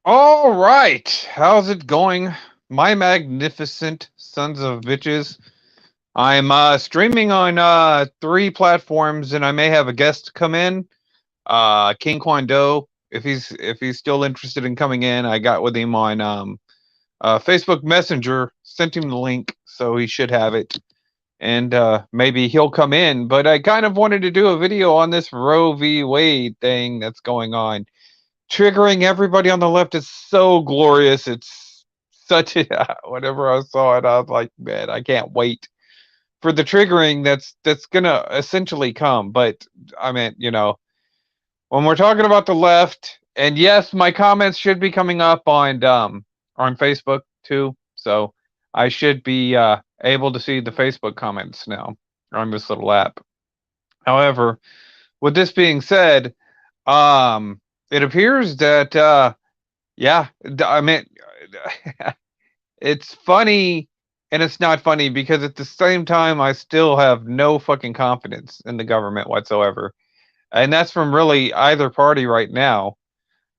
All right, how's it going, my magnificent sons of bitches? I'm streaming on three platforms, and I may have a guest come in. King Kwando, if he's still interested in coming in, I got with him on Facebook Messenger, sent him the link, so he should have it, and maybe he'll come in. But I kind of wanted to do a video on this Roe v. Wade thing that's going on. Triggering everybody on the left is so glorious. It's such a whenever I saw it, I was like, man, I can't wait for the triggering that's gonna essentially come. But I mean, when we're talking about the left, and yes, my comments should be coming up on Facebook too. So I should be able to see the Facebook comments now on this little app. However, with this being said, it appears that yeah, I mean, it's funny and it's not funny because at the same time, I still have no fucking confidence in the government whatsoever. And that's from really either party right now.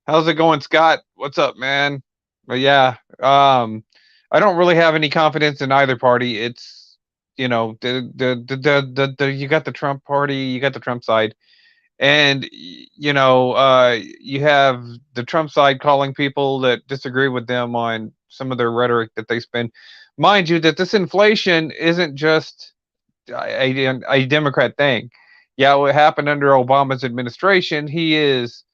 How's it going, Scott? What's up, man? But yeah, I don't really have any confidence in either party. It's you got the Trump party, you got the Trump side, and you have the Trump side calling people that disagree with them on some of their rhetoric that they spend. Mind you, that this inflation isn't just a Democrat thing. Yeah, what happened under Obama's administration, he is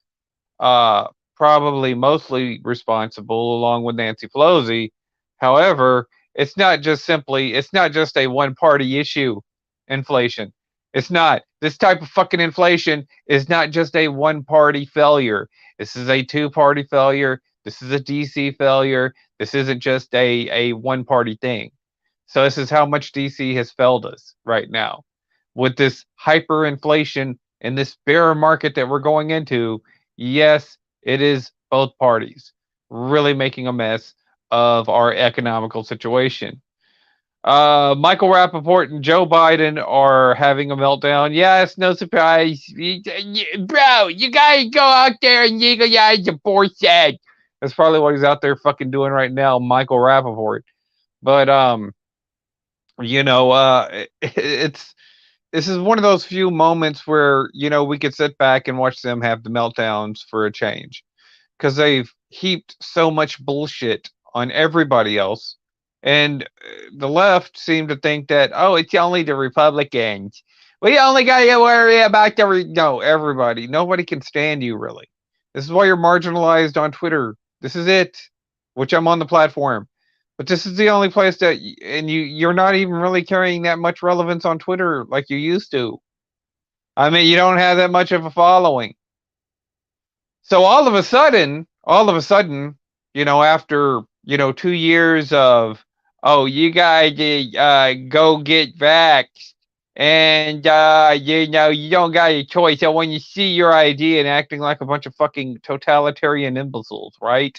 uh, probably mostly responsible, along with Nancy Pelosi. However, it's not just a one party issue, inflation. It's not. This type of fucking inflation is not just a one party failure. This is a two-party failure. This is a DC failure. This isn't just a one party thing. So this is how much DC has failed us right now. With this hyperinflation and this bear market that we're going into, yes, it is both parties really making a mess of our economical situation. Michael Rappaport and Joe Biden are having a meltdown. Yeah, it's no surprise. Bro, you gotta go out there and legalize abortion. That's probably what he's out there fucking doing right now, Michael Rappaport. But it's this is one of those few moments where we could sit back and watch them have the meltdowns for a change because they've heaped so much bullshit on everybody else. And the left seem to think that, oh, it's only the Republicans. We only got to worry about no, everybody. Nobody can stand you, really. This is why you're marginalized on Twitter. This is it, which I'm on the platform. But this is the only place that, and you're not even really carrying that much relevance on Twitter like you used to. I mean, you don't have that much of a following. So all of a sudden, after 2 years of, oh, you guys go get vaxxed, and you don't got a choice. So when you see your idea and acting like a bunch of fucking totalitarian imbeciles, right?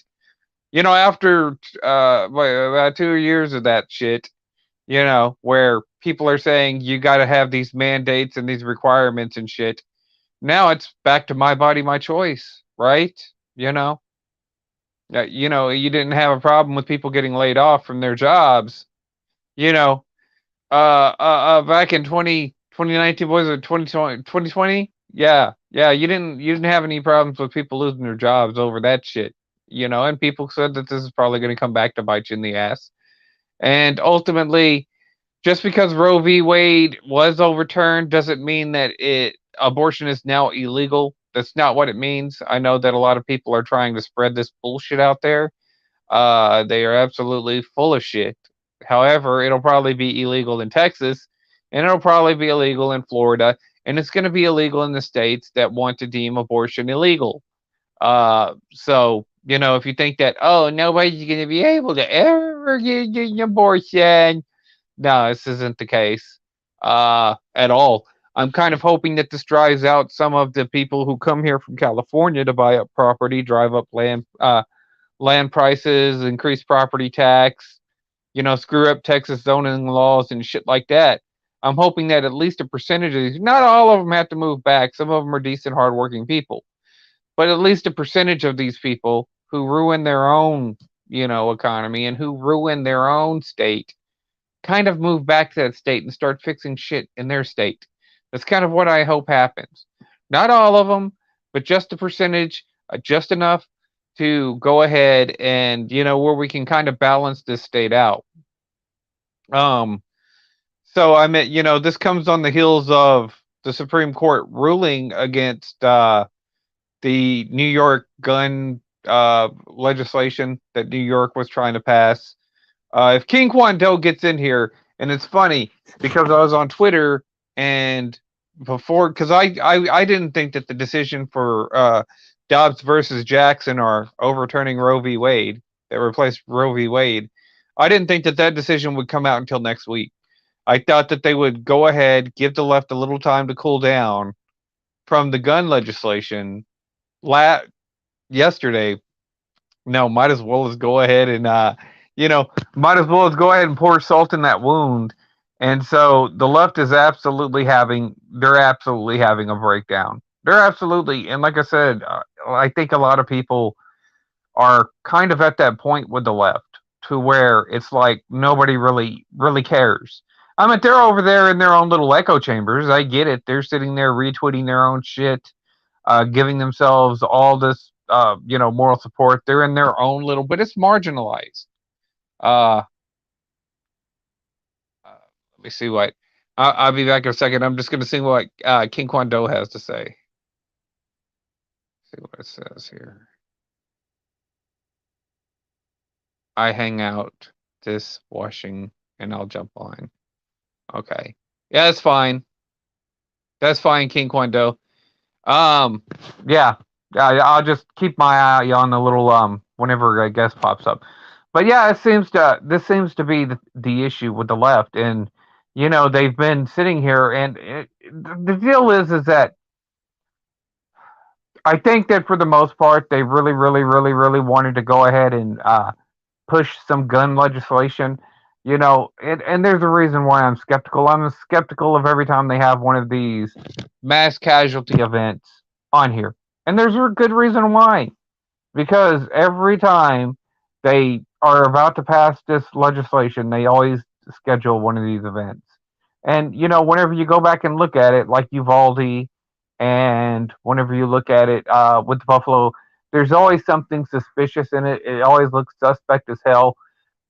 After about 2 years of that shit, where people are saying you got to have these mandates and these requirements and shit. Now it's back to my body, my choice, right? You know, you didn't have a problem with people getting laid off from their jobs. You know, back in 2019, was it 2020? Yeah, yeah, you didn't have any problems with people losing their jobs over that shit. And people said that this is probably going to come back to bite you in the ass. And ultimately, just because Roe v. Wade was overturned doesn't mean that abortion is now illegal. That's not what it means. I know that a lot of people are trying to spread this bullshit out there. They are absolutely full of shit. However, it'll probably be illegal in Texas, and it'll probably be illegal in Florida, and it's going to be illegal in the states that want to deem abortion illegal. So if you think that, oh, nobody's going to be able to ever get an abortion, no, this isn't the case at all. I'm kind of hoping that this drives out some of the people who come here from California to buy up property, drive up land prices, increase property tax, screw up Texas zoning laws and shit like that. I'm hoping that at least a percentage of these, not all of them have to move back. Some of them are decent, hardworking people, but at least a percentage of these people who ruin their own, economy and who ruin their own state kind of move back to that state and start fixing shit in their state. That's kind of what I hope happens. Not all of them, but just a percentage, just enough to go ahead and, where we can kind of balance this state out. Um, so I mean, this comes on the heels of the Supreme Court ruling against the New York gun legislation that New York was trying to pass. If King Kwan Do gets in here, and it's funny because I was on Twitter and before, because I didn't think that the decision for Dobbs versus Jackson or overturning Roe v. Wade that replaced Roe v. Wade, I didn't think that that decision would come out until next week. I thought that they would go ahead, give the left a little time to cool down from the gun legislation yesterday. No, might as well as go ahead and might as well as go ahead and pour salt in that wound. And so the left is they're absolutely having a breakdown. They're absolutely, and like I said, I think a lot of people are kind of at that point with the left to where it's like nobody really cares. I mean, they're over there in their own little echo chambers. I get it. They're sitting there retweeting their own shit, giving themselves all this, moral support. They're in their own little, but it's marginalized. Uh, let me see what. I'll be back in a second. I'm just going to see what King Kwan Do has to say. See what it says here. I hang out this washing and I'll jump on. Okay. Yeah, that's fine. That's fine, King Kwan Do. Yeah. I'll just keep my eye on the little whenever a guest pops up. But yeah, this seems to be the issue with the left, and they've been sitting here, and the deal is that I think that for the most part they really wanted to go ahead and push some gun legislation. And there's a reason why I'm skeptical. I'm skeptical of every time they have one of these mass casualty events on here, and there's a good reason why. Because every time they are about to pass this legislation, they always schedule one of these events. And whenever you go back and look at it, like Uvalde, and whenever you look at it with Buffalo, there's always something suspicious in it. It always looks suspect as hell.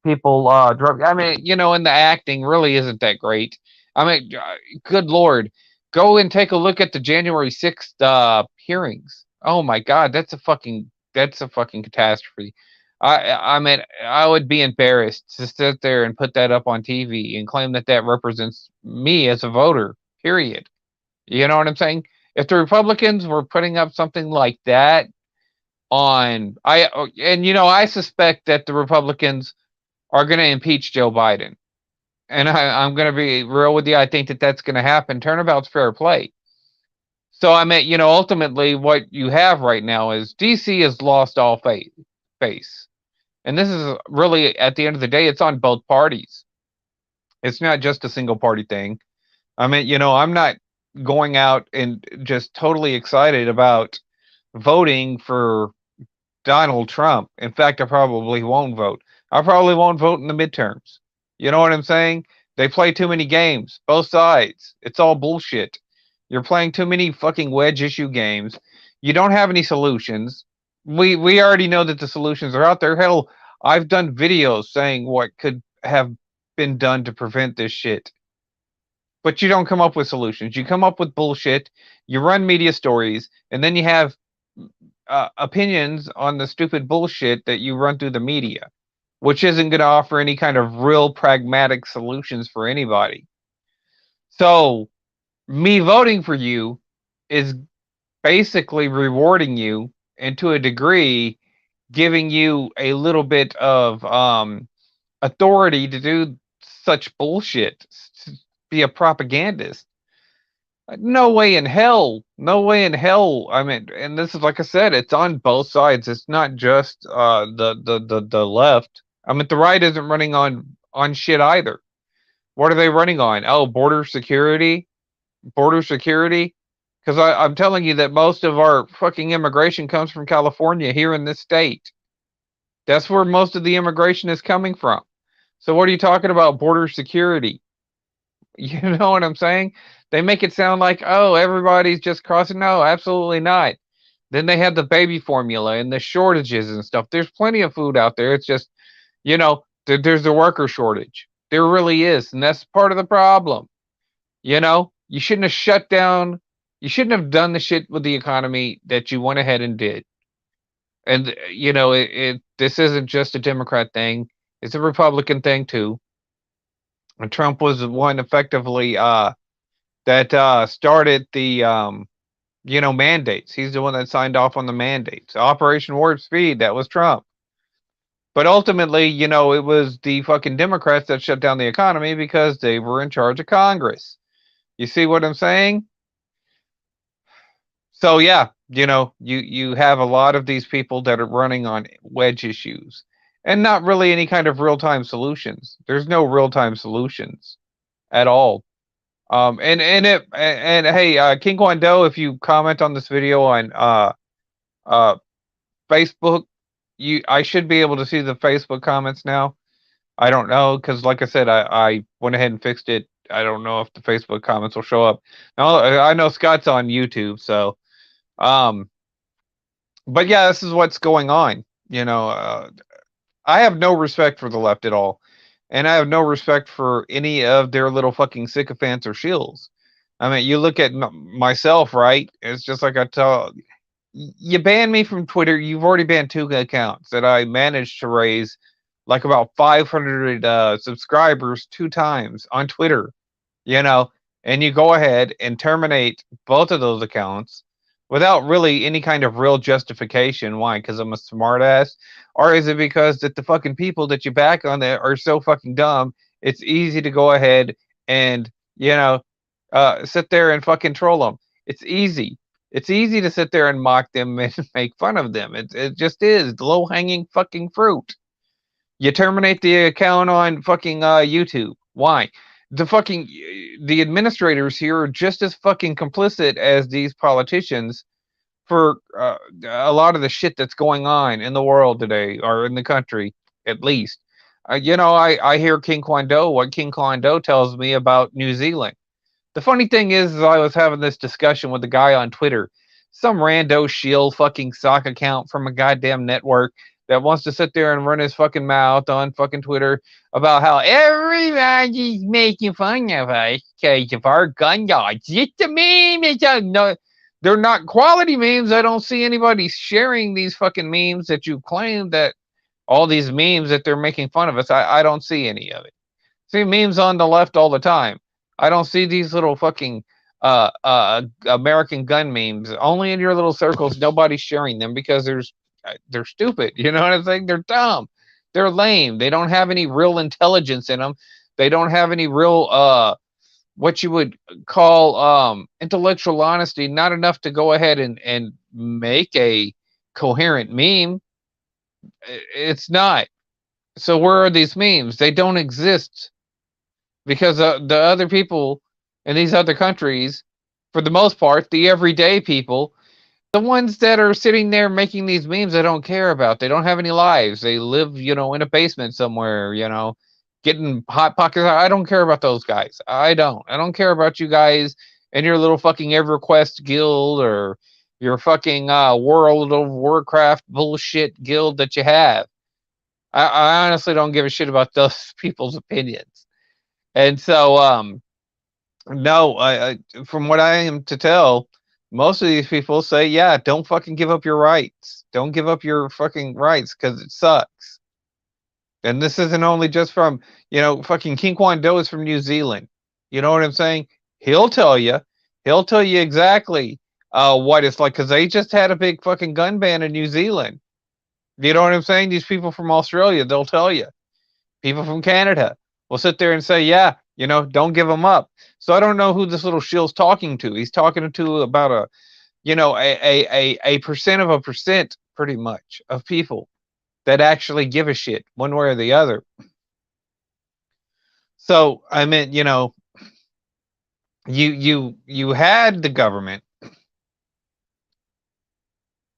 People, I mean, and the acting really isn't that great. I mean, good Lord, go and take a look at the January 6th hearings. Oh my God, that's a fucking catastrophe. I mean, I would be embarrassed to sit there and put that up on TV and claim that that represents me as a voter. Period. You know what I'm saying? If the Republicans were putting up something like that I suspect that the Republicans are going to impeach Joe Biden, and I'm going to be real with you. I think that that's going to happen. Turnabout's fair play. So I mean, ultimately, what you have right now is DC has lost all face. And this is really, at the end of the day, it's on both parties. It's not just a single party thing. I mean, I'm not going out and just totally excited about voting for Donald Trump. In fact, I probably won't vote. I probably won't vote in the midterms. You know what I'm saying? They play too many games, both sides. It's all bullshit. You're playing too many fucking wedge issue games. You don't have any solutions. We already know that the solutions are out there. Hell, I've done videos saying what could have been done to prevent this shit. But you don't come up with solutions. You come up with bullshit. You run media stories, and then you have opinions on the stupid bullshit that you run through the media, which isn't going to offer any kind of real pragmatic solutions for anybody. So, me voting for you is basically rewarding you, and to a degree, giving you a little bit of authority to do such bullshit, to be a propagandist. No way in hell. No way in hell. I mean, and this is, like I said, it's on both sides. It's not just the left. I mean, the right isn't running on shit either. What are they running on? Oh, border security. Because I'm telling you that most of our fucking immigration comes from California here in this state. That's where most of the immigration is coming from. So what are you talking about border security? You know what I'm saying? They make it sound like, oh, everybody's just crossing. No, absolutely not. Then they have the baby formula and the shortages and stuff. There's plenty of food out there. It's just, there's a worker shortage. There really is. And that's part of the problem. You shouldn't have shut down. You shouldn't have done the shit with the economy that you went ahead and did. And, this isn't just a Democrat thing. It's a Republican thing too. And Trump was the one effectively, that started the mandates. He's the one that signed off on the mandates. Operation Warp Speed, that was Trump. But ultimately, it was the fucking Democrats that shut down the economy because they were in charge of Congress. You see what I'm saying? So yeah, you have a lot of these people that are running on wedge issues and not really any kind of real-time solutions. There's no real-time solutions at all. And hey, King Kwando, if you comment on this video on uh Facebook, I should be able to see the Facebook comments now. I don't know because, like I said, I went ahead and fixed it. I don't know if the Facebook comments will show up. Now I know Scott's on YouTube, so um, but yeah, this is what's going on. I have no respect for the left at all, and I have no respect for any of their little fucking sycophants or shills. I mean, you look at myself, right? It's just like I tell you, ban me from Twitter. You've already banned 2 accounts that I managed to raise like about 500 subscribers 2 times on Twitter, you know, and you go ahead and terminate both of those accounts without really any kind of real justification. Why? Because I'm a smartass, or is it because that the fucking people that you back on there are so fucking dumb? It's easy to go ahead and sit there and fucking troll them. It's easy. It's easy to sit there and mock them and make fun of them. It just is low hanging fucking fruit. You terminate the account on fucking YouTube. Why? The administrators here are just as fucking complicit as these politicians for a lot of the shit that's going on in the world today, or in the country at least. I hear what King Kwando tells me about New Zealand. The funny thing is I was having this discussion with a guy on Twitter, some rando shield fucking sock account from a goddamn network that wants to sit there and run his fucking mouth on fucking Twitter about how everybody's making fun of us because of our gun laws. It's a meme. No, they're not quality memes. I don't see anybody sharing these fucking memes that you claim that all these memes that they're making fun of us. I don't see any of it. See memes on the left all the time. I don't see these little fucking American gun memes. Only in your little circles. Nobody's sharing them because they're stupid. You know what I'm saying? They're dumb. They're lame. They don't have any real intelligence in them. They don't have any real what you would call intellectual honesty. Not enough to go ahead and make a coherent meme. It's not. So where are these memes? They don't exist because the other people in these other countries, for the most part, the everyday people, the ones that are sitting there making these memes, I don't care about. They don't have any lives. They live, in a basement somewhere, getting hot pockets. I don't care about those guys. I don't. I don't care about you guys and your little fucking EverQuest guild or your fucking World of Warcraft bullshit guild that you have. I honestly don't give a shit about those people's opinions. And so, no, from what I am to tell, most of these people say, yeah, don't fucking give up your rights. Don't give up your fucking rights because it sucks. And this isn't only just from, fucking King Kwando is from New Zealand. You know what I'm saying? He'll tell you. He'll tell you exactly what it's like because they just had a big fucking gun ban in New Zealand. You know what I'm saying? These people from Australia, they'll tell you. People from Canada will sit there and say, yeah, don't give them up. So I don't know who this little shill's talking to. He's talking to about a percent of a percent, pretty much, of people that actually give a shit one way or the other. So I mean, you had the government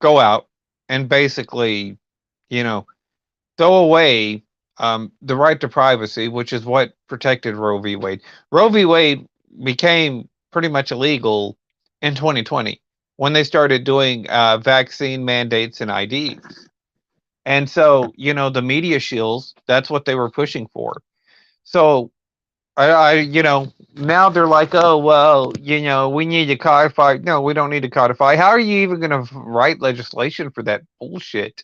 go out and basically, you know, throw away the right to privacy, which is what protected Roe v. Wade. Roe v. Wade became pretty much illegal in 2020 when they started doing vaccine mandates and IDs. And so, the media shills, that's what they were pushing for. So, now they're like, oh, well, we need to codify. No, we don't need to codify. How are you even going to write legislation for that bullshit?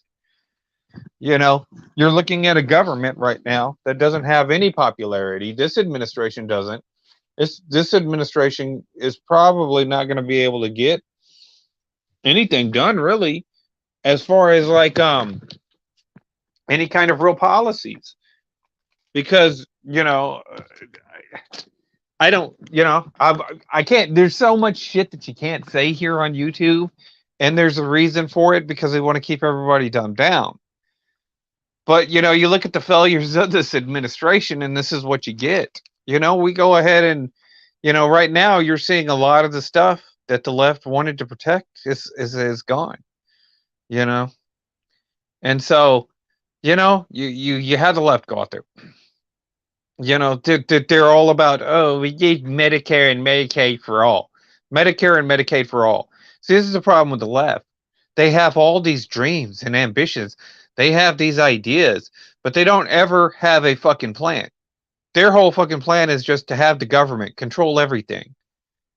You know, you're looking at a government right now that doesn't have any popularity. This administration doesn't. This administration is probably not going to be able to get anything done really, as far as like any kind of real policies, because I don't, I can't. There's so much shit that you can't say here on YouTube, and there's a reason for it because they want to keep everybody dumbed down. But you look at the failures of this administration, and this is what you get. We go ahead and right now you're seeing a lot of the stuff that the left wanted to protect is gone. You know, and so you had the left go out there. They're all about, oh, we need Medicare and Medicaid for all. Medicare and Medicaid for all. See, this is the problem with the left. They have all these dreams and ambitions. They have these ideas, but they don't ever have a fucking plan. Their whole fucking plan is just to have the government control everything.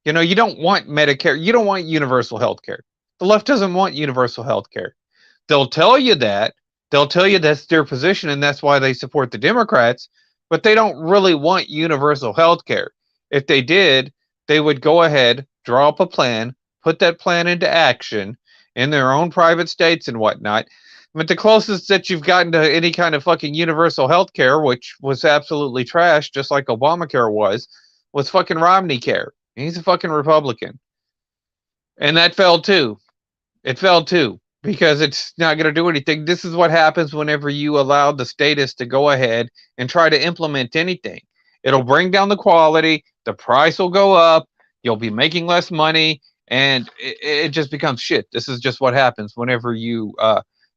You don't want Medicare. You don't want universal health care. The left doesn't want universal health care. They'll tell you that. They'll tell you that's their position and that's why they support the Democrats, but they don't really want universal health care. If they did, they would go ahead, draw up a plan, put that plan into action in their own private states and whatnot. But the closest that you've gotten to any kind of fucking universal health care, which was absolutely trash, just like Obamacare was fucking Romney care. He's a fucking Republican. And that failed too. It failed too because it's not going to do anything. This is what happens whenever you allow the statists to go ahead and try to implement anything. It'll bring down the quality, the price will go up, you'll be making less money, and it just becomes shit. This is just what happens whenever you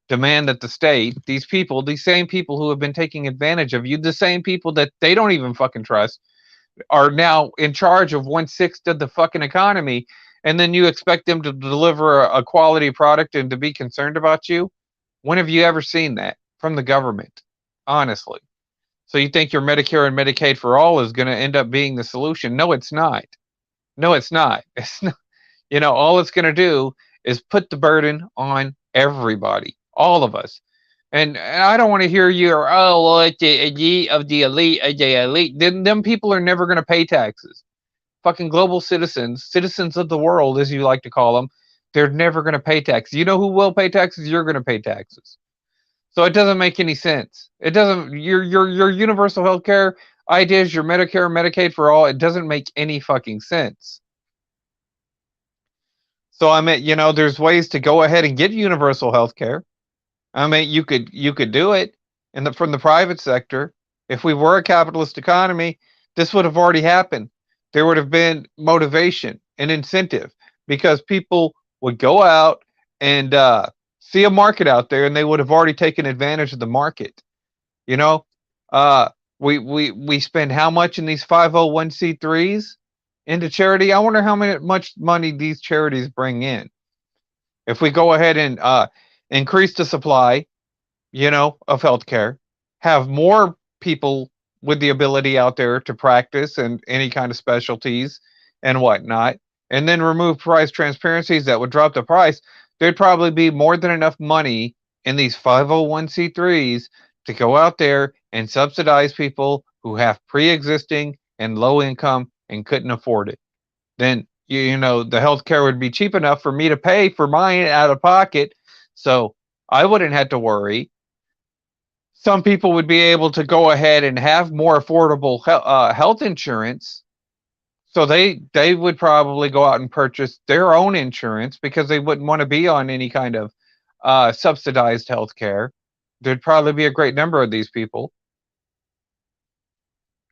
demand that the state, these people, these same people who have been taking advantage of you, the same people that they don't even fucking trust, are now in charge of 1/6 of the fucking economy, and then you expect them to deliver a quality product and to be concerned about you? When have you ever seen that from the government? Honestly. So you think your Medicare and Medicaid for all is going to end up being the solution? No, it's not. No, it's not. It's not. All it's going to do is put the burden on everybody, all of us. And I don't want to hear you, oh, well, it's the elite of the elite of the elite. Then them people are never going to pay taxes. Fucking global citizens, citizens of the world, as you like to call them, they're never going to pay taxes. You know who will pay taxes? You're going to pay taxes. So it doesn't make any sense. It doesn't. Your universal health care ideas, your Medicare, Medicaid for all, it doesn't make any fucking sense. So I mean, there's ways to go ahead and get universal health care. I mean, you could do it from the private sector. If we were a capitalist economy, this would have already happened. There would have been motivation and incentive because people would go out and see a market out there, and they would have already taken advantage of the market. You know, uh, we spend how much in these 501c3s into charity? I wonder how much money these charities bring in. If we go ahead and increase the supply, of healthcare, have more people with the ability out there to practice and any kind of specialties and whatnot, and then remove price transparencies that would drop the price, there'd probably be more than enough money in these 501c3s to go out there and subsidize people who have pre-existing and low income and couldn't afford it. Then the healthcare would be cheap enough for me to pay for mine out of pocket, so I wouldn't have to worry. Some people would be able to go ahead and have more affordable health insurance, so they would probably go out and purchase their own insurance because they wouldn't want to be on any kind of subsidized health care. There'd probably be a great number of these people.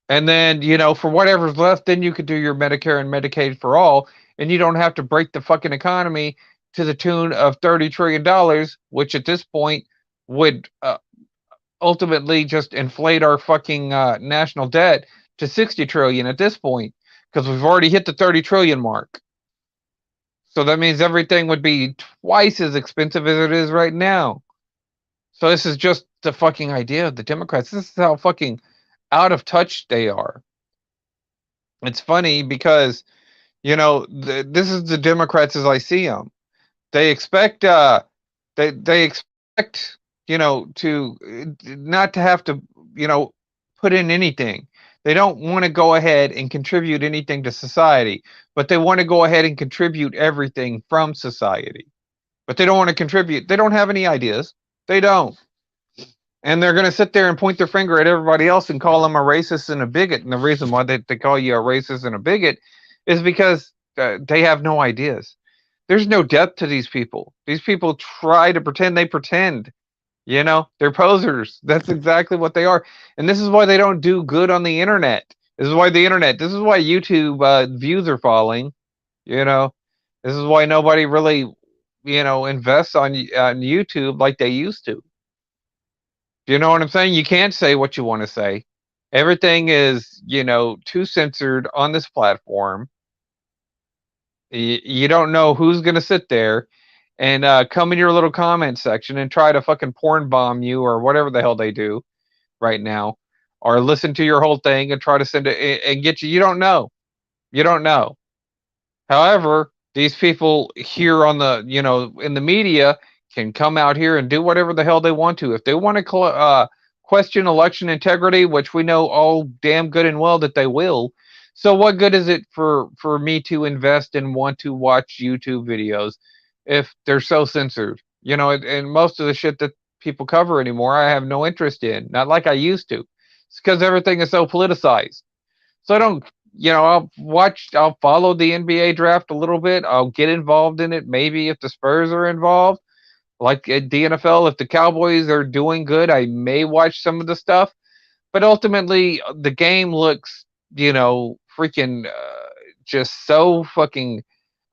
And then, for whatever's left, then you could do your Medicare and Medicaid for all, and you don't have to break the fucking economy to the tune of $30 trillion, which at this point would ultimately just inflate our fucking national debt to 60 trillion at this point, because we've already hit the 30 trillion mark. So that means everything would be twice as expensive as it is right now. So this is just the fucking idea of the Democrats. This is how fucking out of touch they are. It's funny because, this is the Democrats as I see them. They expect they expect, to not to have to, put in anything. They don't want to go ahead and contribute anything to society, but they want to go ahead and contribute everything from society. But they don't want to contribute. They don't have any ideas. They don't. And they're going to sit there and point their finger at everybody else and call them a racist and a bigot. And the reason why they call you a racist and a bigot is because they have no ideas. There's no depth to these people. These people try to pretend they pretend. They're posers. That's exactly what they are. And this is why they don't do good on the internet. This is why YouTube views are falling. This is why nobody really, invests on YouTube like they used to. You know what I'm saying? You can't say what you want to say. Everything is, too censored on this platform. You don't know who's going to sit there and come in your little comment section and try to fucking porn bomb you or whatever the hell they do right now, or listen to your whole thing and try to send it and get you. You don't know. You don't know. However, these people here on the, in the media can come out here and do whatever the hell they want to. If they want to question election integrity, which we know all damn good and well that they will. So what good is it for me to invest and want to watch YouTube videos if they're so censored? And most of the shit that people cover anymore, I have no interest in. Not like I used to. It's because everything is so politicized. So I don't, I'll follow the NBA draft a little bit. I'll get involved in it. Maybe if the Spurs are involved, like at the NFL, if the Cowboys are doing good, I may watch some of the stuff. But ultimately, the game looks, freaking just so fucking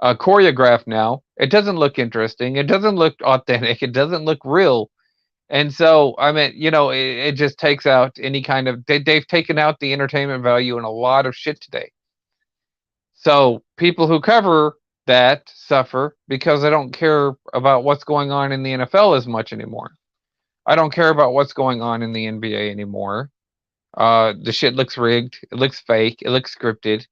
choreographed now. It doesn't look interesting. It doesn't look authentic. It doesn't look real. And so, I mean, it just takes out any kind of, they've taken out the entertainment value in a lot of shit today. So people who cover that suffer because I don't care about what's going on in the NFL as much anymore. I don't care about what's going on in the NBA anymore. The shit looks rigged. It looks fake. It looks scripted.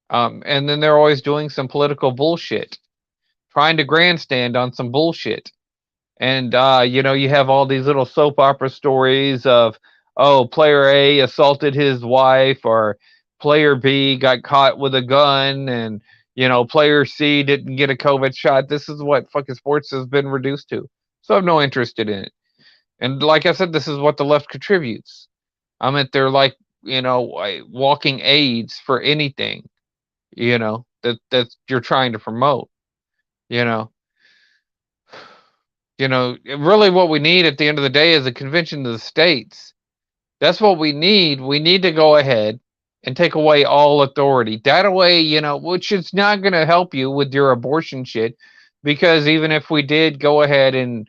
And then they're always doing some political bullshit, trying to grandstand on some bullshit. And, you have all these little soap opera stories of, oh, player A assaulted his wife, or player B got caught with a gun, and, player C didn't get a COVID shot. This is what fucking sports has been reduced to. So I'm no interested in it. And like I said, this is what the left contributes. I mean, they're like, walking aids for anything, that you're trying to promote, really what we need at the end of the day is a convention of the states. That's what we need. We need to go ahead and take away all authority. That way, which is not going to help you with your abortion shit, because even if we did go ahead and,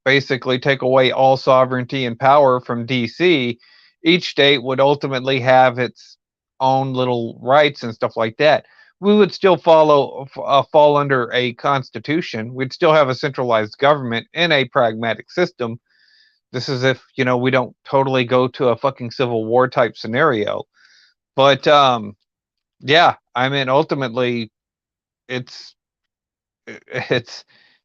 basically take away all sovereignty and power from DC, each state would ultimately have its own little rights and stuff like that. We would still fall under a constitution. We'd still have a centralized government in a pragmatic system. This is if, we don't totally go to a fucking civil war type scenario. But, yeah, I mean, ultimately, it's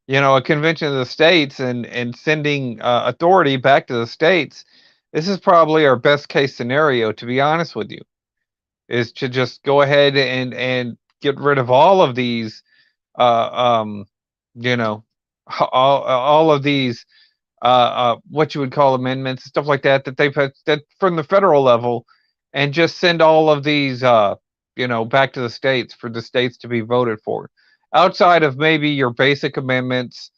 a convention of the states and sending authority back to the states. This is probably our best case scenario, to be honest with you, is to just go ahead and get rid of all of these, you know, all of these, what you would call amendments, stuff like that they've had that from the federal level, and just send all of these, back to the states for the states to be voted for. Outside of maybe your basic amendments,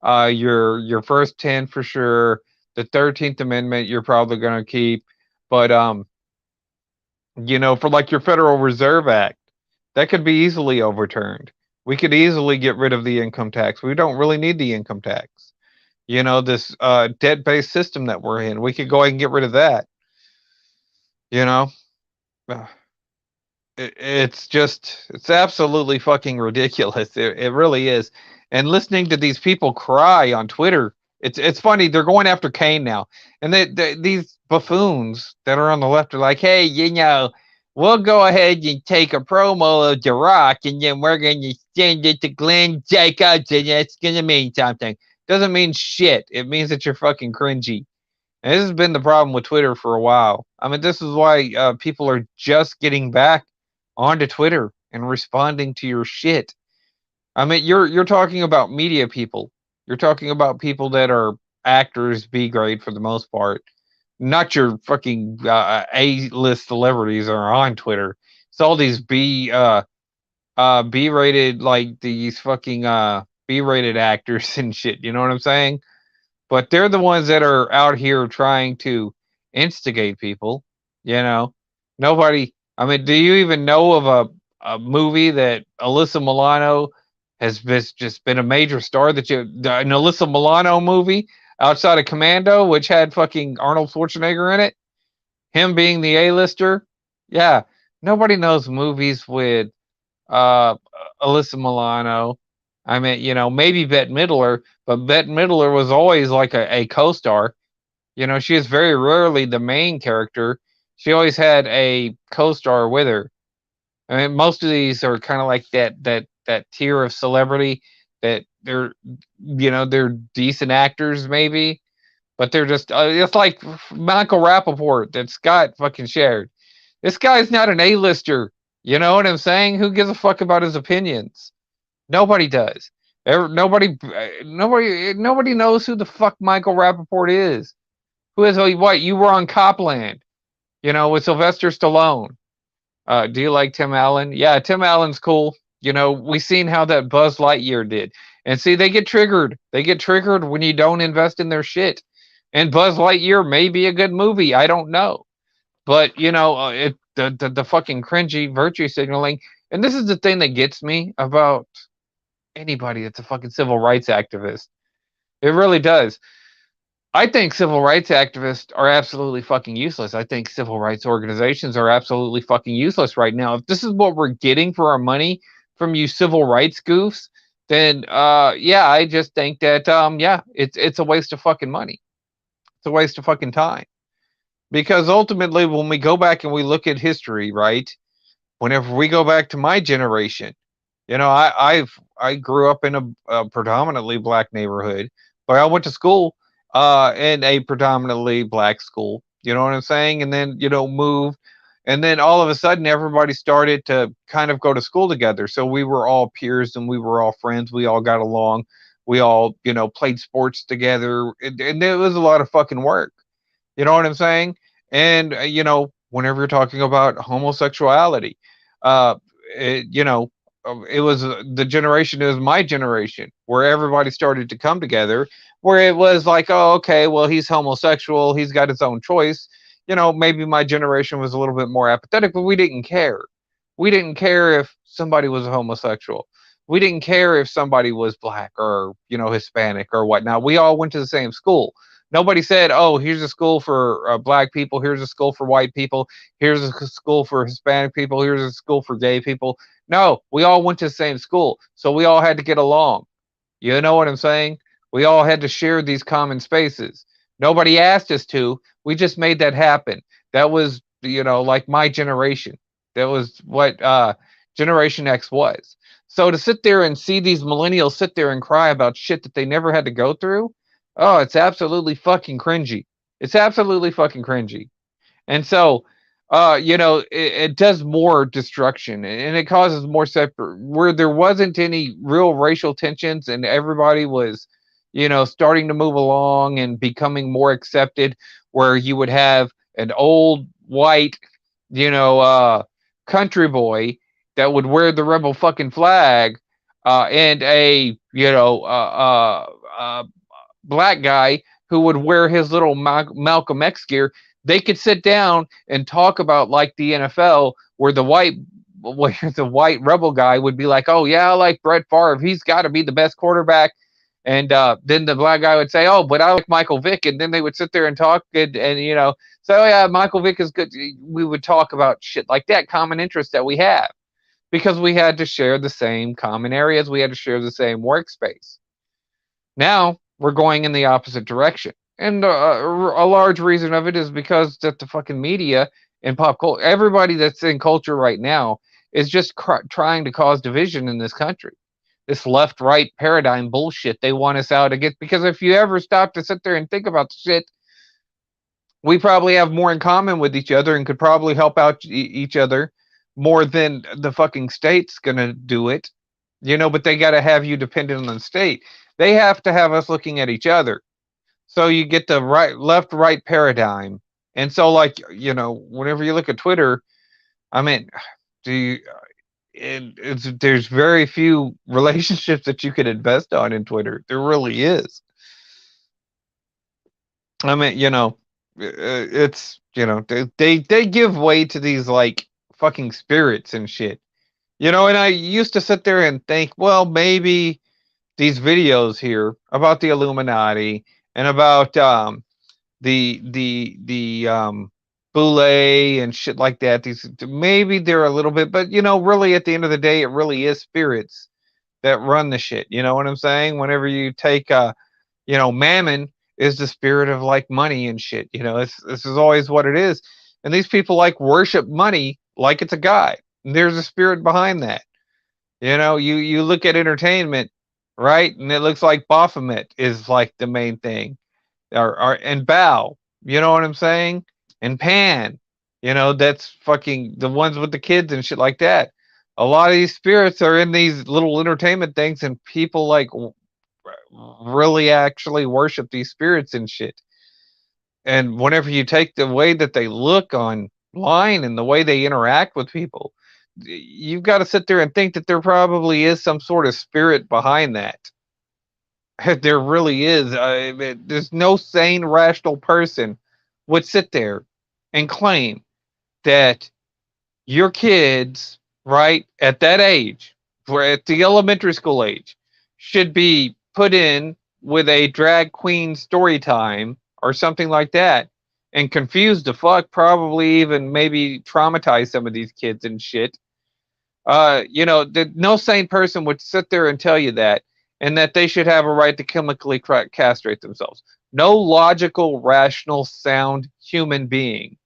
your first 10 for sure, the 13th Amendment you're probably going to keep, but for like your Federal Reserve Act, that could be easily overturned. We could easily get rid of the income tax. We don't really need the income tax. This debt-based system that we're in. We could go ahead and get rid of that. You know, Uh, it's absolutely fucking ridiculous. It really is. And listening to these people cry on Twitter, it's funny. They're going after Kane now, and these buffoons that are on the left are like, hey, we'll go ahead and take a promo of The Rock, and then we're going to send it to Glenn Jacobs, and it's going to mean something. Doesn't mean shit. It means that you're fucking cringy. And this has been the problem with Twitter for a while. I mean, this is why people are just getting back onto Twitter and responding to your shit. I mean, you're talking about media people. You're talking about people that are actors, B grade for the most part. Not your fucking A-list celebrities are on Twitter. It's all these B rated, like these fucking B rated actors and shit. You know what I'm saying? But they're the ones that are out here trying to instigate people. You know, nobody. I mean, do you even know of a movie that Alyssa Milano has just been a major star? An Alyssa Milano movie outside of Commando, which had fucking Arnold Schwarzenegger in it, him being the A-lister. Yeah, nobody knows movies with uh, Alyssa Milano. I mean, maybe Bette Midler, but Bette Midler was always like a co-star. She is very rarely the main character. She always had a co-star with her. I mean, most of these are kind of like that tier of celebrity that they're decent actors maybe, but they're just it's like Michael Rappaport that Scott fucking shared. This guy's not an A-lister. You know what I'm saying? Who gives a fuck about his opinions? Nobody does. Nobody knows who the fuck Michael Rappaport is. Who is what? You were on Copland, with Sylvester Stallone. Do you like Tim Allen? Yeah, Tim Allen's cool. We seen how that Buzz Lightyear did. And see, they get triggered. They get triggered when you don't invest in their shit. And Buzz Lightyear may be a good movie. I don't know. But, the fucking cringy virtue signaling. And this is the thing that gets me about anybody that's a fucking civil rights activist. It really does. I think civil rights activists are absolutely fucking useless. I think civil rights organizations are absolutely fucking useless right now. If this is what we're getting for our money from you civil rights goofs, then yeah, I just think that yeah, it's a waste of fucking money. It's a waste of fucking time. Because ultimately when we go back and we look at history, right? Whenever we go back to my generation, I grew up in a predominantly black neighborhood, but I went to school in a predominantly black school. You know what I'm saying? And then move, and then all of a sudden everybody started to kind of go to school together. So we were all peers and we were all friends. We all got along. We all played sports together, and it was a lot of fucking work. You know what I'm saying? And whenever you're talking about homosexuality, uh, it, you know, it was the generation. It was my generation where everybody started to come together. Where it was like, oh, okay, well, he's homosexual. He's got his own choice. Maybe my generation was a little bit more apathetic, but we didn't care. We didn't care if somebody was a homosexual. We didn't care if somebody was black or Hispanic or whatnot. We all went to the same school. Nobody said, "Oh, here's a school for black people. Here's a school for white people. Here's a school for Hispanic people. Here's a school for gay people." No, we all went to the same school, so we all had to get along. You know what I'm saying? We all had to share these common spaces. Nobody asked us to. We just made that happen. That was, like my generation. That was what Generation X was. So to sit there and see these millennials sit there and cry about shit that they never had to go through, oh, it's absolutely fucking cringy. It's absolutely fucking cringy. And so, it does more destruction and it causes more separate where there wasn't any real racial tensions and everybody was, starting to move along and becoming more accepted, where you would have an old white, you know, uh, country boy that would wear the rebel fucking flag, and a, black guy who would wear his little Malcolm X gear. They could sit down and talk about like the NFL, where the white rebel guy would be like, "Oh yeah, I like Brett Favre. He's got to be the best quarterback." And then the black guy would say, "Oh, but I like Michael Vick," and then they would sit there and talk and say, "Oh yeah, Michael Vick is good." We would talk about shit like that, common interest that we have, because we had to share the same common areas, we had to share the same workspace. Now we're going in the opposite direction, and a large reason of it is because that the fucking media and pop culture, everybody that's in culture right now, is just trying to cause division in this country. This left right paradigm bullshit they want us out against. Because if you ever stop to sit there and think about the shit, we probably have more in common with each other and could probably help out each other more than the fucking state's gonna do it. But they got to have you dependent on the state. They have to have us looking at each other. So you get the left right paradigm. And so, like, whenever you look at Twitter, I mean, do you, there's very few relationships that you could invest on in Twitter. There really is. I mean, it's they give way to these like fucking spirits and shit. And I used to sit there and think, well, maybe these videos here about the Illuminati and about the Boule and shit like that. These, maybe they're a little bit, but really at the end of the day, it really is spirits that run the shit. You know what I'm saying? Whenever you take Mammon is the spirit of like money and shit. This is always what it is. And these people like worship money like it's a god. And there's a spirit behind that. You look at entertainment, right? And it looks like Baphomet is like the main thing. And Bao, you know what I'm saying? And Pan, that's fucking the ones with the kids and shit like that. A lot of these spirits are in these little entertainment things, and people like really actually worship these spirits and shit. And whenever you take the way that they look online and the way they interact with people, you've got to sit there and think that there probably is some sort of spirit behind that. There really is. There's no sane, rational person would sit there and claim that your kids, right, at that age, at the elementary school age, should be put in with a drag queen story time or something like that and confuse the fuck, probably even maybe traumatize some of these kids and shit. No sane person would sit there and tell you that, and that they should have a right to chemically castrate themselves. No logical, rational, sound human being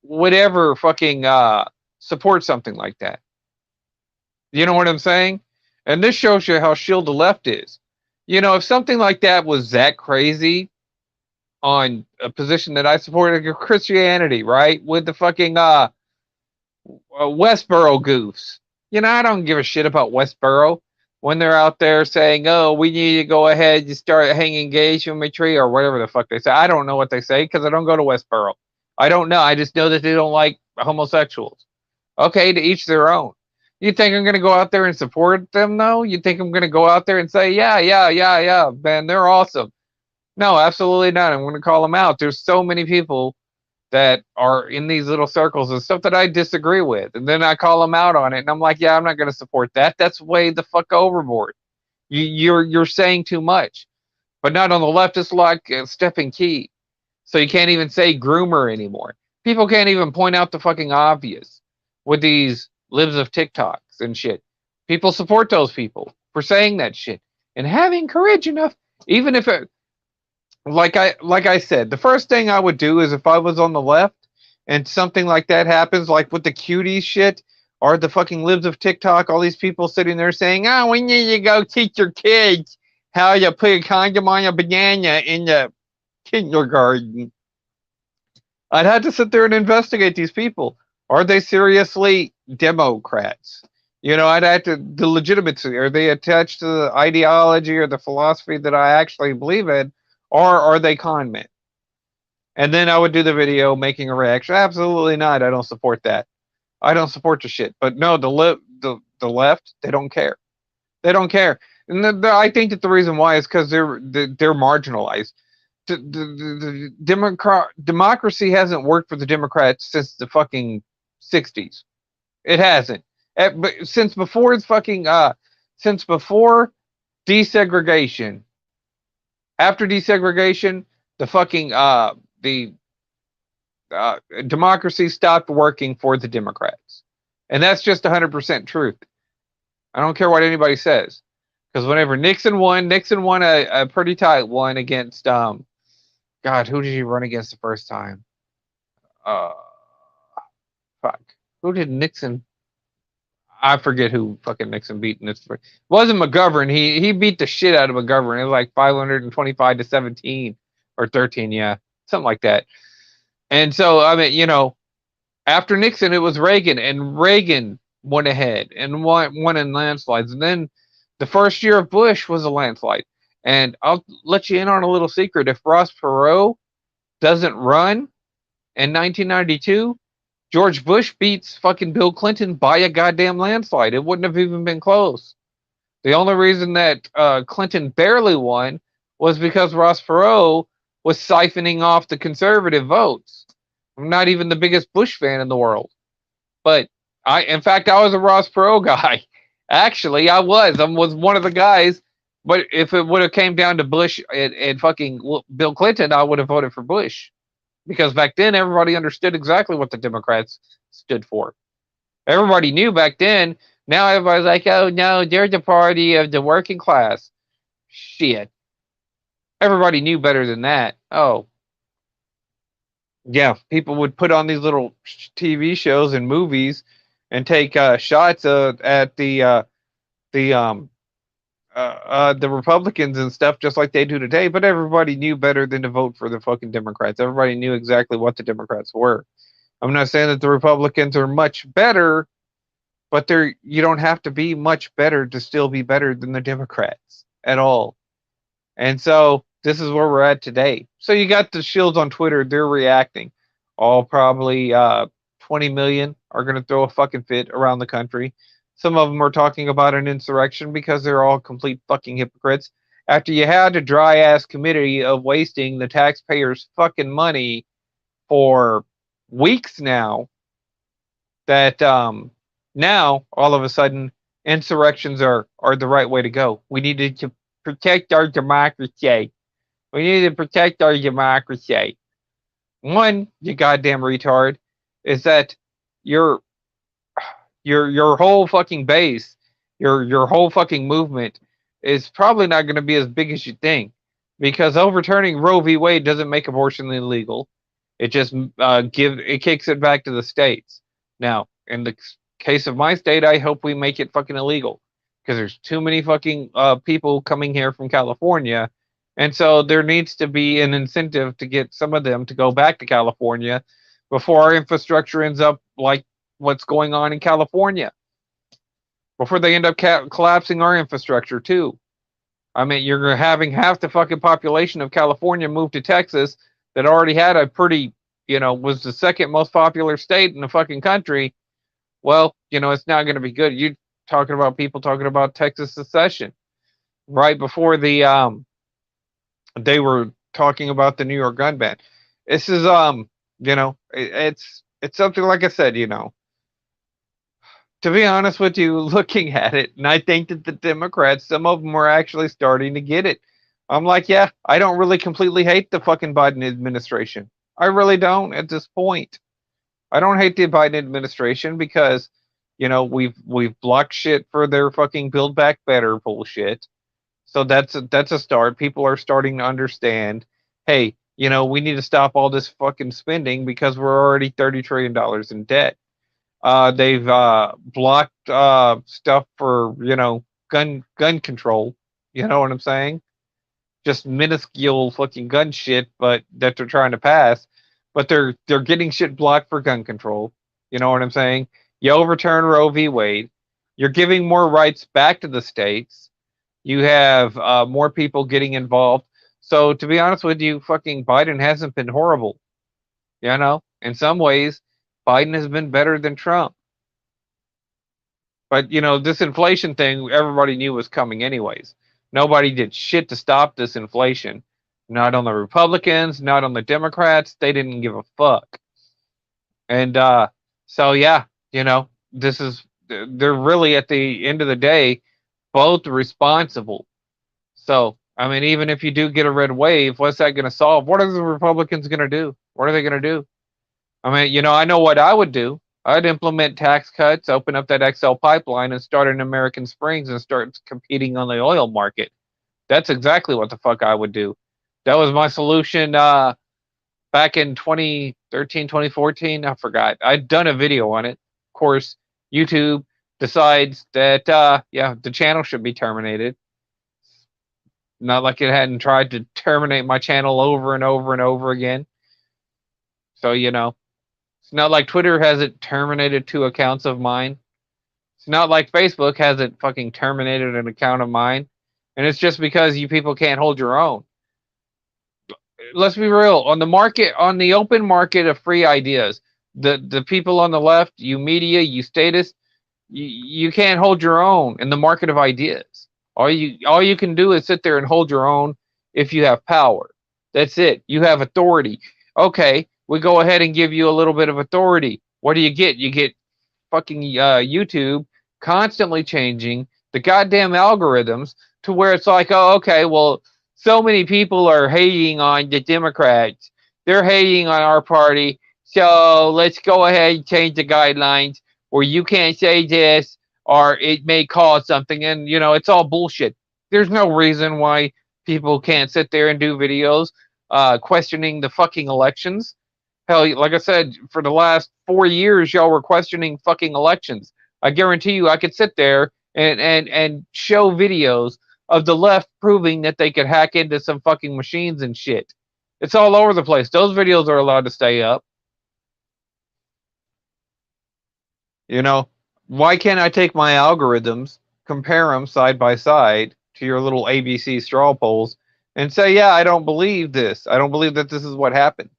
would ever fucking support something like that. You know what I'm saying? And this shows you how shield the left is. If something like that was that crazy on a position that I support, like Christianity, right, with the fucking Westboro goofs. I don't give a shit about Westboro when they're out there saying, "Oh, we need to go ahead and start hanging gauge from a tree," or whatever the fuck they say. I don't know what they say because I don't go to Westboro. I don't know. I just know that they don't like homosexuals. Okay, to each their own. You think I'm going to go out there and support them, though? You think I'm going to go out there and say, yeah, yeah, yeah, yeah, man, they're awesome? No, absolutely not. I'm going to call them out. There's so many people that are in these little circles and stuff that I disagree with. And then I call them out on it. And I'm like, yeah, I'm not going to support that. That's way the fuck overboard. You're saying too much. But not on the left. It's like Stephen Key. So you can't even say groomer anymore. People can't even point out the fucking obvious with these libs of TikToks and shit. People support those people for saying that shit and having courage enough, even if it, like I said, the first thing I would do is if I was on the left and something like that happens, like with the cuties shit or the fucking libs of TikTok, all these people sitting there saying, "Oh, we need to go teach your kids how you put a condom on a banana in the kindergarten." I'd have to sit there and investigate these people. Are they seriously Democrats? I'd have to, the legitimacy. Are they attached to the ideology or the philosophy that I actually believe in? Or are they con men? And then I would do the video making a reaction. Absolutely not. I don't support that. I don't support the shit. But no, the left, they don't care. They don't care. And I think that the reason why is because they're marginalized. Democracy hasn't worked for the Democrats since the fucking 60s. It hasn't. Since before it's fucking since before Desegregation. After desegregation, the fucking the democracy stopped working for the Democrats, and that's just 100% truth. I don't care what anybody says, because whenever Nixon won a pretty tight one against God, who did he run against the first time? Uh, fuck, who did Nixon? I forget who fucking Nixon beat in this. It wasn't McGovern. He beat the shit out of McGovern. It was like 525 to 17 or 13, yeah, something like that. And so I mean, after Nixon, it was Reagan, and Reagan went ahead and won in landslides. And then the first year of Bush was a landslide. And I'll let you in on a little secret. If Ross Perot doesn't run in 1992, George Bush beats fucking Bill Clinton by a goddamn landslide. It wouldn't have even been close. The only reason that Clinton barely won was because Ross Perot was siphoning off the conservative votes. I'm not even the biggest Bush fan in the world, but in fact, I was a Ross Perot guy. Actually, I was one of the guys. But if it would have came down to Bush and fucking Bill Clinton, I would have voted for Bush, because back then everybody understood exactly what the Democrats stood for. Everybody knew back then. Now everybody's like, oh no, they're the party of the working class. Shit. Everybody knew better than that. Oh, yeah, people would put on these little TV shows and movies and take shots at the Republicans and stuff, just like they do today. But everybody knew better than to vote for the fucking Democrats. Everybody knew exactly what the Democrats were. I'm not saying that the Republicans are much better, but you don't have to be much better to still be better than the Democrats at all. And so this is where we're at today. So you got the shills on Twitter, they're reacting. All probably 20 million are going to throw a fucking fit around the country. Some of them are talking about an insurrection because they're all complete fucking hypocrites. After you had a dry ass committee of wasting the taxpayers' fucking money for weeks now, that now all of a sudden insurrections are the right way to go. We needed to protect our democracy. We need to protect our democracy. One, you goddamn retard, is that your whole fucking base, your whole fucking movement is probably not going to be as big as you think, because overturning Roe v. Wade doesn't make abortion illegal. It just kicks it back to the states. Now, in the case of my state, I hope we make it fucking illegal, because there's too many fucking people coming here from California. And so there needs to be an incentive to get some of them to go back to California before our infrastructure ends up like what's going on in California. Before they end up collapsing our infrastructure too. I mean, you're having half the fucking population of California move to Texas that already had a pretty, was the second most popular state in the fucking country. Well, it's not going to be good. You talking about people talking about Texas secession right before they were talking about the New York gun ban. This is it's something, like I said, to be honest with you, looking at it, and I think that the Democrats, some of them are actually starting to get it. I'm like, yeah, I don't really completely hate the fucking Biden administration. I really don't at this point. I don't hate the Biden administration because, we've blocked shit for their fucking Build Back Better bullshit. So that's a start. People are starting to understand, hey, we need to stop all this fucking spending because we're already $30 trillion in debt. They've blocked stuff for, gun control. You know what I'm saying? Just minuscule fucking gun shit, but that they're trying to pass. But they're getting shit blocked for gun control. You know what I'm saying? You overturn Roe v. Wade. You're giving more rights back to the states. You have more people getting involved. So to be honest with you, fucking Biden hasn't been horrible. In some ways, Biden has been better than Trump. But, this inflation thing, everybody knew was coming anyways. Nobody did shit to stop this inflation. Not on the Republicans, not on the Democrats. They didn't give a fuck. And so, yeah, they're really, at the end of the day, both responsible. So, I mean, even if you do get a red wave, what's that going to solve? What are the Republicans going to do? What are they going to do? I mean, I know what I would do. I'd implement tax cuts, open up that XL pipeline, and start in American Springs and start competing on the oil market. That's exactly what the fuck I would do. That was my solution back in 2013, 2014. I forgot. I'd done a video on it. Of course, YouTube decides that, yeah, the channel should be terminated. Not like it hadn't tried to terminate my channel over and over and over again. So, it's not like Twitter hasn't terminated 2 accounts of mine. It's not like Facebook hasn't fucking terminated an account of mine. And it's just because you people can't hold your own. Let's be real. On the market, on the open market of free ideas, the people on the left, you media, you status, you can't hold your own in the market of ideas. All you can do is sit there and hold your own if you have power. That's it. You have authority. Okay, we go ahead and give you a little bit of authority. What do you get? You get fucking YouTube constantly changing the goddamn algorithms to where it's like, oh, okay, well, so many people are hating on the Democrats. They're hating on our party. So let's go ahead and change the guidelines where you can't say this or it may cause something. And, it's all bullshit. There's no reason why people can't sit there and do videos questioning the fucking elections. Hell, like I said, for the last 4 years, y'all were questioning fucking elections. I guarantee you I could sit there and show videos of the left proving that they could hack into some fucking machines and shit. It's all over the place. Those videos are allowed to stay up. Why can't I take my algorithms, compare them side by side to your little ABC straw polls, and say, yeah, I don't believe this. I don't believe that this is what happened.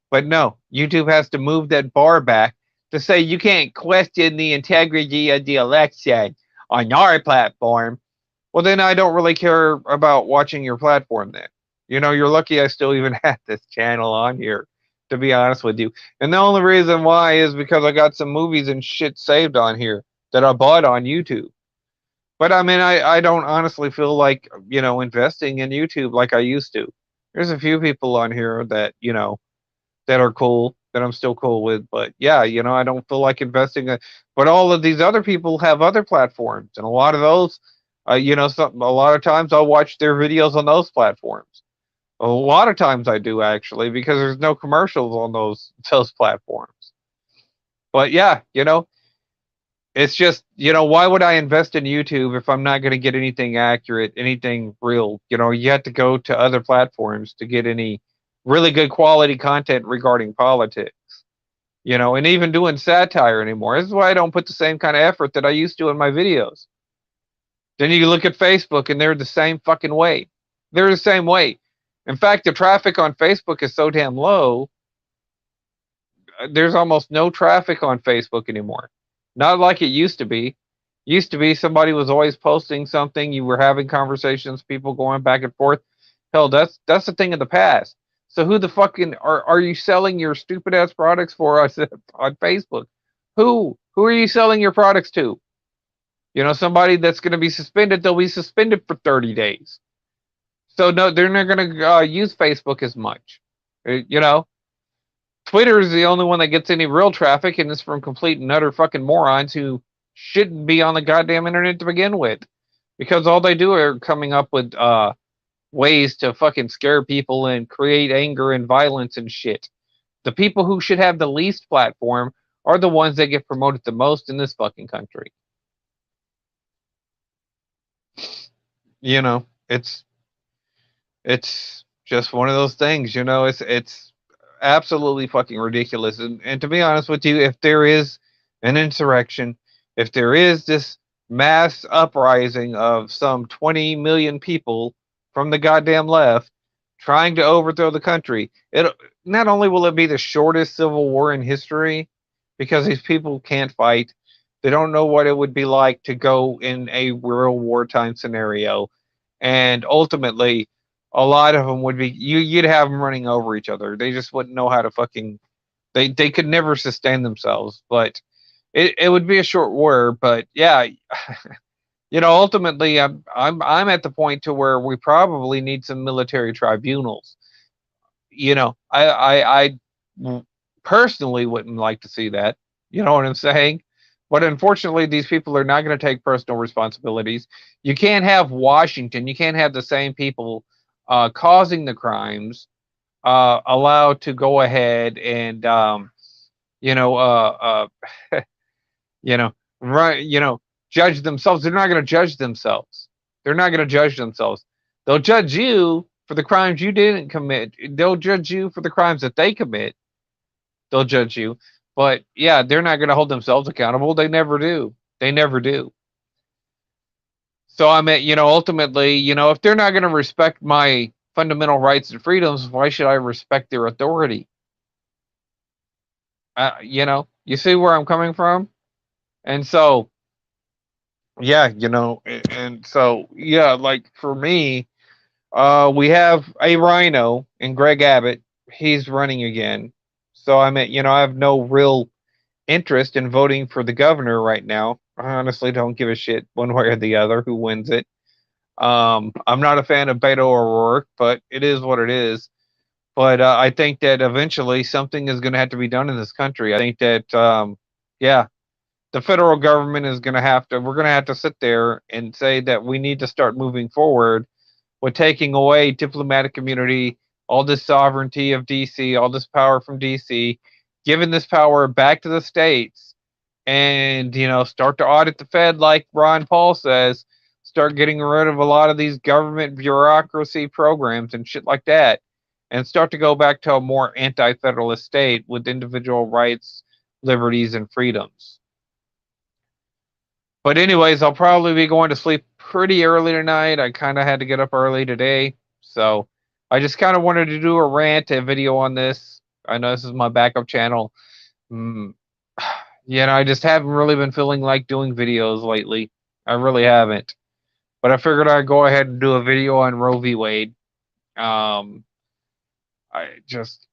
But no, YouTube has to move that bar back to say you can't question the integrity of the election on our platform. Well, then I don't really care about watching your platform then. You're lucky I still even have this channel on here, to be honest with you. And the only reason why is because I got some movies and shit saved on here that I bought on YouTube. But I mean, I don't honestly feel like, investing in YouTube like I used to. There's a few people on here that, that are cool, that I'm still cool with. But yeah, I don't feel like investing. But all of these other people have other platforms. And a lot of those, a lot of times I'll watch their videos on those platforms. A lot of times I do, actually, because there's no commercials on those platforms. But yeah, it's just, why would I invest in YouTube if I'm not going to get anything accurate, anything real? You have to go to other platforms to get any really good quality content regarding politics. And even doing satire anymore. This is why I don't put the same kind of effort that I used to in my videos. Then you look at Facebook and they're the same fucking way. They're the same way. In fact, the traffic on Facebook is so damn low, there's almost no traffic on Facebook anymore. Not like it used to be. Used to be somebody was always posting something, you were having conversations, people going back and forth. Hell, that's the thing of the past. So who the fucking are you selling your stupid ass products for us on Facebook? Who are you selling your products to? Somebody that's going to be suspended, they'll be suspended for 30 days. So no, they're not going to use Facebook as much. Twitter is the only one that gets any real traffic, and it's from complete and utter fucking morons who shouldn't be on the goddamn internet to begin with. Because all they do are coming up with ways to fucking scare people and create anger and violence and shit. The people who should have the least platform are the ones that get promoted the most in this fucking country. It's just one of those things, it's absolutely fucking ridiculous. And to be honest with you, if there is an insurrection, if there is this mass uprising of some 20 million people from the goddamn left trying to overthrow the country, it not only will it be the shortest civil war in history because these people can't fight, they don't know what it would be like to go in a real wartime scenario, and ultimately a lot of them would be you'd have them running over each other. They just wouldn't know how to fucking they could never sustain themselves. But it would be a short war. But yeah, Ultimately, I'm at the point to where we probably need some military tribunals. I personally wouldn't like to see that. You know what I'm saying? But unfortunately, these people are not going to take personal responsibilities. You can't have Washington. You can't have the same people causing the crimes allowed to go ahead and you know you know run judge themselves. They're not going to judge themselves. They're not going to judge themselves. They'll judge you for the crimes you didn't commit. They'll judge you for the crimes that they commit. They'll judge you. But yeah, they're not going to hold themselves accountable. They never do. They never do. So I mean, ultimately, if they're not going to respect my fundamental rights and freedoms, why should I respect their authority? You see where I'm coming from? And so, yeah, and so, yeah, like for me, we have a rhino and Greg Abbott. He's running again. So I mean, I have no real interest in voting for the governor right now. I honestly don't give a shit one way or the other who wins it. I'm not a fan of Beto O'Rourke, but it is what it is. But I think that eventually something is going to have to be done in this country. I think that, yeah, the federal government is going to have to, we're going to have to sit there and say that we need to start moving forward with taking away diplomatic immunity, all this sovereignty of DC, all this power from DC, giving this power back to the states, and start to audit the Fed like Ron Paul says. Start getting rid of a lot of these government bureaucracy programs and shit like that, and start to go back to a more anti-federalist state with individual rights, liberties, and freedoms. But anyways, I'll probably be going to sleep pretty early tonight. I kind of had to get up early today, so I just kind of wanted to do a rant, a video on this. I know this is my backup channel. Mm, I just haven't really been feeling like doing videos lately. I really haven't. But I figured I'd go ahead and do a video on Roe v. Wade. Um, I just,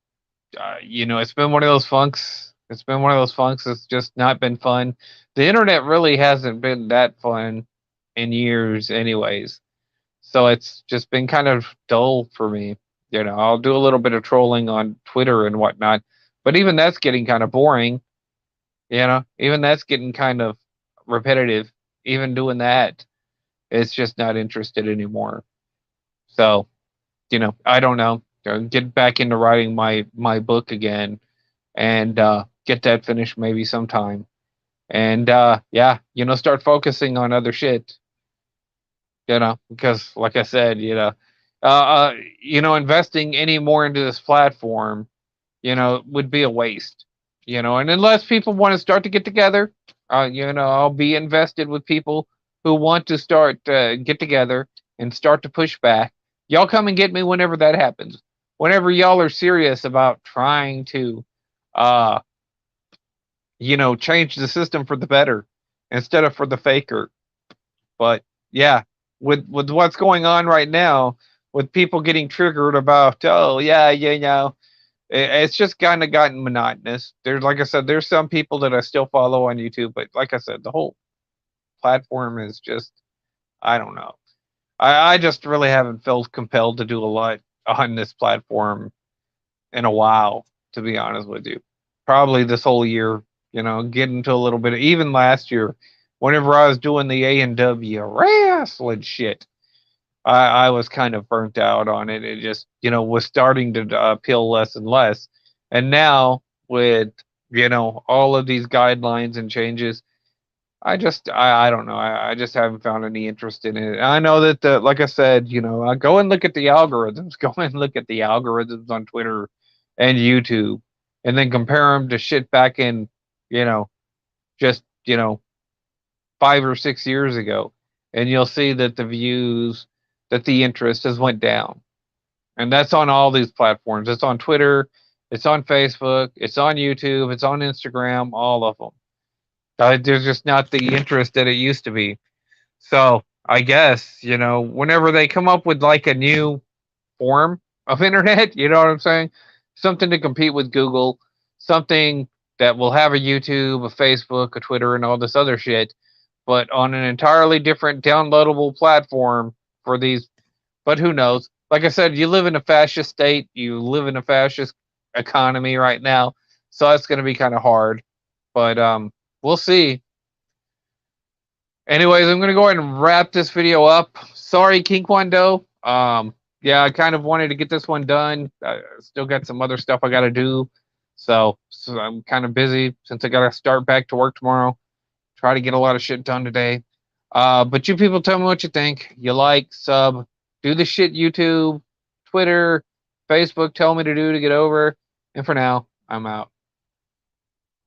it's been one of those funks. It's been one of those funks. It's just not been fun. The internet really hasn't been that fun in years, anyways. So it's just been kind of dull for me. I'll do a little bit of trolling on Twitter and whatnot, but even that's getting kind of boring. Even that's getting kind of repetitive. Even doing that, it's just not interested anymore. So, I don't know. Get back into writing my book again and get that finished maybe sometime. And yeah, start focusing on other shit. Because like I said, investing any more into this platform, would be a waste. And unless people want to start to get together, I'll be invested with people who want to start get together and start to push back. Y'all come and get me whenever that happens. Whenever y'all are serious about trying to, uh, change the system for the better instead of for the faker. But yeah, with what's going on right now, with people getting triggered about, oh yeah, it's just kind of gotten monotonous. There's, like I said, there's some people that I still follow on YouTube, but like I said, the whole platform is just, I don't know. I just really haven't felt compelled to do a lot on this platform in a while, to be honest with you. Probably this whole year, get into a little bit. Even last year, whenever I was doing the A&W wrestling shit, I was kind of burnt out on it. It just, was starting to appeal less and less. And now with, all of these guidelines and changes, I don't know. I just haven't found any interest in it. I know that like I said, go and look at the algorithms. Go and look at the algorithms on Twitter and YouTube, and then compare them to shit back in, you know, just 5 or 6 years ago, and you'll see that the views, that the interest has went down, and that's on all these platforms. It's on Twitter, it's on Facebook, it's on YouTube, it's on Instagram, all of them. There's just not the interest that it used to be. So I guess, whenever they come up with like a new form of internet, you know what I'm saying? Something to compete with Google, something that will have a YouTube, a Facebook, a Twitter, and all this other shit. but on an entirely different downloadable platform for these. But who knows? Like I said, you live in a fascist state, you live in a fascist economy right now, so that's going to be kind of hard. But we'll see. Anyways, I'm gonna go ahead and wrap this video up. Sorry, King Kwando. Yeah, I kind of wanted to get this one done. I still got some other stuff I got to do, so I'm kind of busy since I got to start back to work tomorrow. Try to get a lot of shit done today. But you people tell me what you think. You like, sub, do the shit YouTube, Twitter, Facebook tell me to do to get over. And for now, I'm out.